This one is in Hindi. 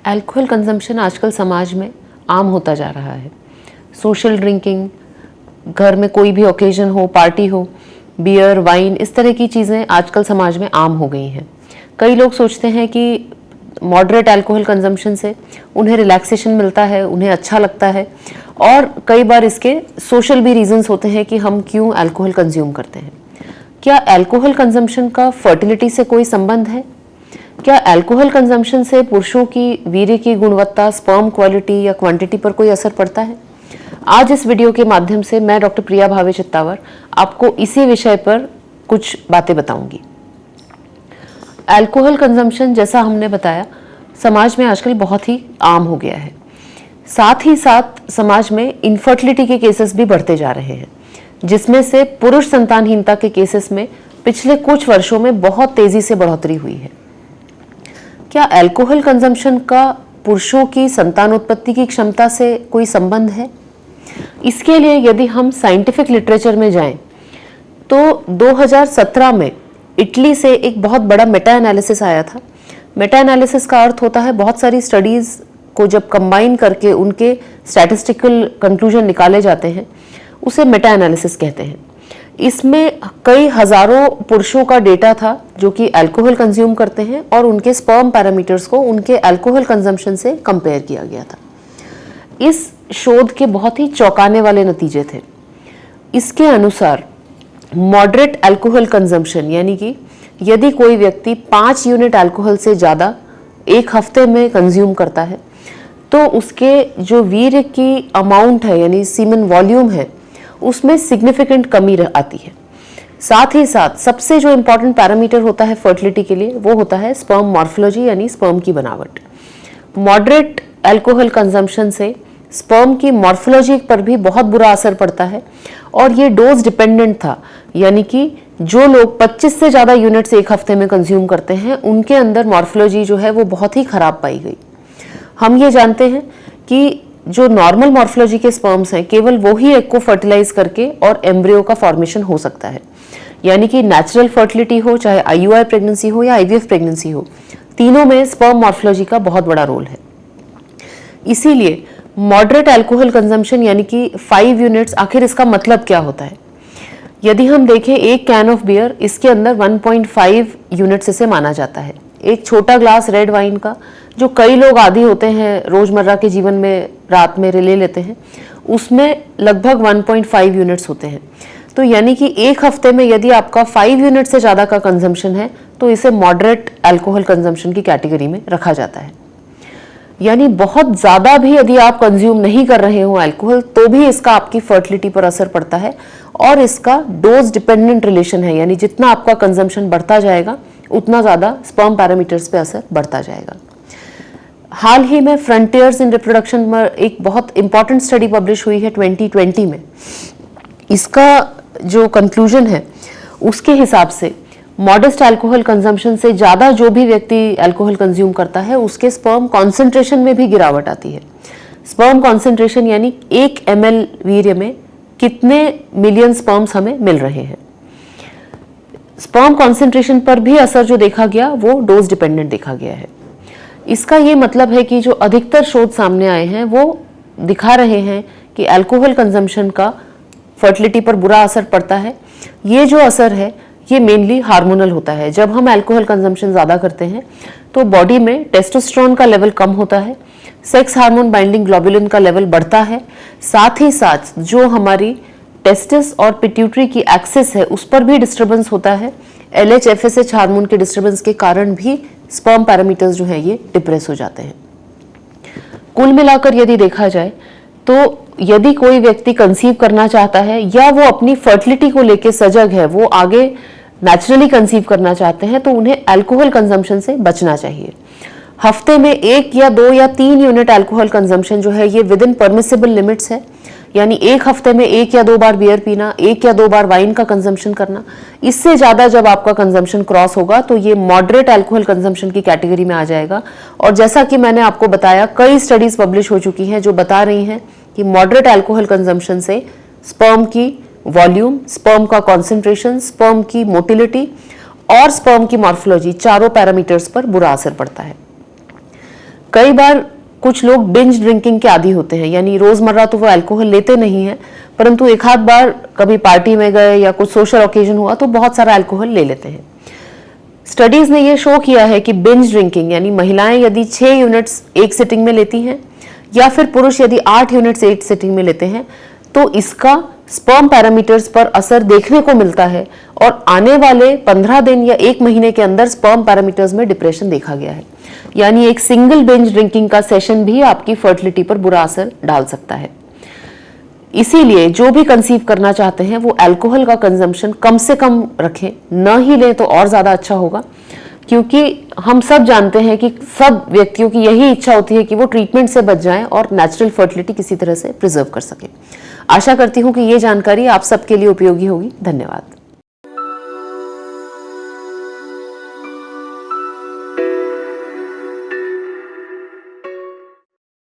अल्कोहल कंजम्पशन आजकल समाज में आम होता जा रहा है। सोशल ड्रिंकिंग, घर में कोई भी ओकेजन हो, पार्टी हो, बियर, वाइन, इस तरह की चीज़ें आजकल समाज में आम हो गई हैं। कई लोग सोचते हैं कि मॉडरेट अल्कोहल कंजम्पशन से उन्हें रिलैक्सेशन मिलता है, उन्हें अच्छा लगता है, और कई बार इसके सोशल भी रीजंस होते हैं कि हम क्यों अल्कोहल कंज्यूम करते हैं। क्या अल्कोहल कंजम्पशन का फर्टिलिटी से कोई संबंध है? क्या अल्कोहल कंजम्पशन से पुरुषों की वीर्य की गुणवत्ता, स्पर्म क्वालिटी या क्वांटिटी पर कोई असर पड़ता है? आज इस वीडियो के माध्यम से मैं डॉक्टर प्रिया भावे चित्तावर आपको इसी विषय पर कुछ बातें बताऊंगी। अल्कोहल कंजम्पशन, जैसा हमने बताया, समाज में आजकल बहुत ही आम हो गया है। साथ ही साथ समाज में इनफर्टिलिटी के केसेस भी बढ़ते जा रहे हैं, जिसमें से पुरुष संतानहीनता के केसेस में पिछले कुछ वर्षों में बहुत तेजी से बढ़ोतरी हुई है। क्या अल्कोहल कंजम्पशन का पुरुषों की संतानोत्पत्ति की क्षमता से कोई संबंध है? इसके लिए यदि हम साइंटिफिक लिटरेचर में जाएं तो 2017 में इटली से एक बहुत बड़ा मेटा एनालिसिस आया था। मेटा एनालिसिस का अर्थ होता है बहुत सारी स्टडीज को जब कंबाइन करके उनके स्टैटिस्टिकल कंक्लूजन निकाले जाते हैं, उसे मेटा एनालिसिस कहते हैं। इसमें कई हजारों पुरुषों का डेटा था जो कि अल्कोहल कंज्यूम करते हैं, और उनके स्पर्म पैरामीटर्स को उनके अल्कोहल कंजम्पशन से कंपेयर किया गया था। इस शोध के बहुत ही चौंकाने वाले नतीजे थे। इसके अनुसार मॉडरेट अल्कोहल कंजम्पशन, यानी कि यदि कोई व्यक्ति 5 यूनिट अल्कोहल से ज़्यादा एक हफ्ते में कंज्यूम करता है, तो उसके जो वीर्य की अमाउंट है, यानी सीमन वॉल्यूम है, उसमें सिग्निफिकेंट कमी आती है। साथ ही साथ सबसे जो इम्पॉर्टेंट पैरामीटर होता है फर्टिलिटी के लिए, वो होता है स्पर्म मॉर्फोलॉजी, यानी स्पर्म की बनावट। मॉडरेट अल्कोहल कंजम्पशन से स्पर्म की मॉर्फोलॉजी पर भी बहुत बुरा असर पड़ता है, और ये डोज डिपेंडेंट था, यानी कि जो लोग 25 से ज़्यादा यूनिट्स एक हफ्ते में कंज्यूम करते हैं, उनके अंदर मॉर्फोलॉजी जो है वो बहुत ही खराब पाई गई। हम ये जानते हैं कि जो नॉर्मल मॉर्फोलॉजी के स्पर्म्स हैं, केवल वो ही एग को फर्टिलाइज करके और एम्ब्रियो का फॉर्मेशन हो सकता है। यानी कि नेचुरल फर्टिलिटी हो, चाहे IUI प्रेगनेंसी हो या IVF प्रेगनेंसी हो, तीनों में स्पर्म मॉर्फोलॉजी का बहुत बड़ा रोल है। इसीलिए मॉडरेट अल्कोहल कंजम्पशन यानी कि 5 यूनिट्स, आखिर इसका मतलब क्या होता है? यदि हम देखें एक कैन ऑफ बियर, इसके अंदर 1.5 यूनिट्स इसे माना जाता है। एक छोटा ग्लास रेड वाइन का, जो कई लोग आदी होते हैं रोजमर्रा के जीवन में रात में ले लेते हैं, उसमें लगभग 1.5 यूनिट्स होते हैं। तो यानी कि एक हफ्ते में यदि आपका 5 यूनिट से ज़्यादा का कंजम्पशन है, तो इसे मॉडरेट अल्कोहल कंजम्पशन की कैटेगरी में रखा जाता है। यानी बहुत ज़्यादा भी यदि आप कंज्यूम नहीं कर रहे हो अल्कोहल, तो भी इसका आपकी फर्टिलिटी पर असर पड़ता है, और इसका डोज डिपेंडेंट रिलेशन है, यानी जितना आपका कंजम्पशन बढ़ता जाएगा उतना ज़्यादा स्पर्म पैरामीटर्स पे असर बढ़ता जाएगा। हाल ही में फ्रंटियर्स इन रिप्रोडक्शन में एक बहुत इंपॉर्टेंट स्टडी पब्लिश हुई है 2020 में। इसका जो कंक्लूजन है, उसके हिसाब से मॉडेस्ट अल्कोहल कंजम्पशन से ज़्यादा जो भी व्यक्ति अल्कोहल कंज्यूम करता है, उसके स्पर्म कॉन्सेंट्रेशन में भी गिरावट आती है। स्पर्म कॉन्सेंट्रेशन यानी 1 ml वीर्य में कितने मिलियन स्पर्म्स हमें मिल रहे हैं। स्पर्म कॉन्सेंट्रेशन पर भी असर जो देखा गया वो डोज डिपेंडेंट देखा गया है। इसका ये मतलब है कि जो अधिकतर शोध सामने आए हैं वो दिखा रहे हैं कि अल्कोहल कंजम्पशन का फर्टिलिटी पर बुरा असर पड़ता है। ये जो असर है ये मेनली हार्मोनल होता है। जब हम अल्कोहल कंजम्पशन ज़्यादा करते हैं तो बॉडी में टेस्टोस्टेरोन का लेवल कम होता है, सेक्स हार्मोन बाइंडिंग ग्लोबुलिन का लेवल बढ़ता है, साथ ही साथ जो हमारी टेस्टिस और पिट्यूटरी की एक्सिस है उस पर भी डिस्टर्बेंस होता है। LH-FSH हार्मोन के डिस्टर्बेंस के कारण भी स्पर्म पैरामीटर्स जो है ये डिप्रेस हो जाते हैं। कुल मिलाकर यदि देखा जाए तो यदि कोई व्यक्ति कंसीव करना चाहता है या वो अपनी फर्टिलिटी को लेके सजग है, वो आगे नेचुरली कंसीव करना चाहते हैं, तो उन्हें अल्कोहल कंजम्पशन से बचना चाहिए। हफ्ते में 1 या 2 या 3 यूनिट अल्कोहल कंजम्पशन जो है ये विद इन परमिसिबल लिमिट्स है। यानी एक हफ्ते में 1 या 2 बार बियर पीना, 1 या 2 बार वाइन का कंजम्पशन करना। इससे ज़्यादा जब आपका कंजम्पशन क्रॉस होगा तो ये मॉडरेट अल्कोहल कंजम्पशन की कैटेगरी में आ जाएगा। और जैसा कि मैंने आपको बताया, कई स्टडीज पब्लिश हो चुकी हैं जो बता रही हैं कि मॉडरेट अल्कोहल कंजम्पशन से स्पर्म की वॉल्यूम, स्पर्म का कॉन्सेंट्रेशन, स्पर्म की मोटिलिटी और स्पर्म की मॉर्फोलॉजी, चारों पैरामीटर्स पर बुरा असर पड़ता है। कई बार कुछ लोग बिंज ड्रिंकिंग के आदी होते हैं, यानी रोजमर्रा तो वो अल्कोहल लेते नहीं है, परंतु एक आध बार कभी पार्टी में गए या कुछ सोशल ओकेजन हुआ तो बहुत सारा अल्कोहल ले लेते हैं। स्टडीज ने ये शो किया है कि बिंज ड्रिंकिंग यानी महिलाएं यदि 6 यूनिट्स एक सिटिंग में लेती हैं या फिर पुरुष यदि 8 यूनिट्स एक सिटिंग में लेते हैं तो इसका स्पर्म पैरामीटर्स पर असर देखने को मिलता है और आने वाले 15 दिन या 1 महीने के अंदर स्पर्म पैरामीटर्स में डिप्रेशन देखा गया है। यानी एक सिंगल बिंज ड्रिंकिंग का सेशन भी आपकी फर्टिलिटी पर बुरा असर डाल सकता है। इसीलिए जो भी कंसीव करना चाहते हैं वो अल्कोहल का कंजम्पशन कम से कम रखें, न ही लें तो और ज्यादा अच्छा होगा, क्योंकि हम सब जानते हैं कि सब व्यक्तियों की यही इच्छा होती है कि वो ट्रीटमेंट से बच जाएं और नेचुरल फर्टिलिटी किसी तरह से प्रिजर्व कर सकें। आशा करती हूं कि ये जानकारी आप सबके लिए उपयोगी होगी। धन्यवाद।